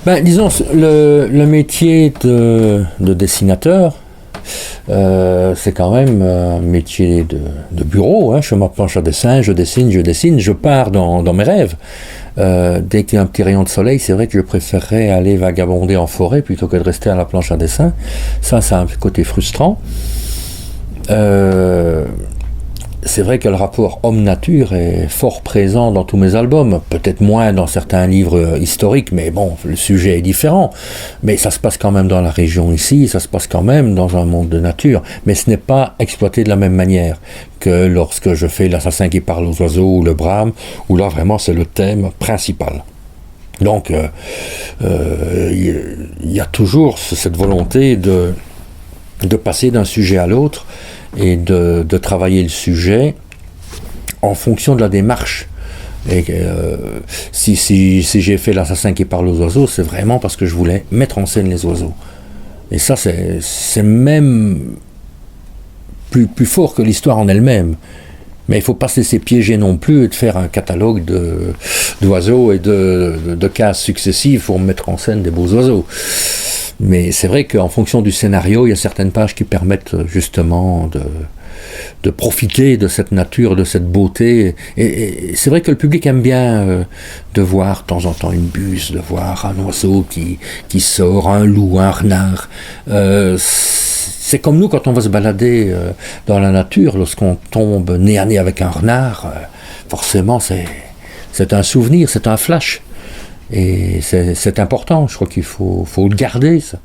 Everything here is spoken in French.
Ben, disons, le métier de dessinateur, c'est quand même un métier de bureau. Hein. Je suis à ma planche à dessin, je dessine, je pars dans mes rêves. Dès qu'il y a un petit rayon de soleil, c'est vrai que je préférerais aller vagabonder en forêt plutôt que de rester à la planche à dessin. Ça a un côté frustrant. C'est vrai que le rapport homme-nature est fort présent dans tous mes albums, peut-être moins dans certains livres historiques, mais bon, le sujet est différent. Mais ça se passe quand même dans la région ici, ça se passe quand même dans un monde de nature, mais ce n'est pas exploité de la même manière que lorsque je fais l'assassin qui parle aux oiseaux ou le brame, où là vraiment c'est le thème principal. Donc il y a toujours cette volonté de passer d'un sujet à l'autre et de travailler le sujet en fonction de la démarche. Et si j'ai fait l'assassin qui parle aux oiseaux, c'est vraiment parce que je voulais mettre en scène les oiseaux. Et ça, c'est même plus fort que l'histoire en elle-même. Mais il ne faut pas se laisser piéger non plus et de faire un catalogue d'oiseaux et de cases successives pour mettre en scène des beaux oiseaux. Mais c'est vrai qu'en fonction du scénario, il y a certaines pages qui permettent justement de profiter de cette nature, de cette beauté. Et c'est vrai que le public aime bien de voir de temps en temps une buse, de voir un oiseau qui sort, un loup, un renard. C'est comme nous quand on va se balader dans la nature, lorsqu'on tombe nez à nez avec un renard, forcément c'est un souvenir, c'est un flash. Et c'est important, je crois qu'il faut le garder, ça.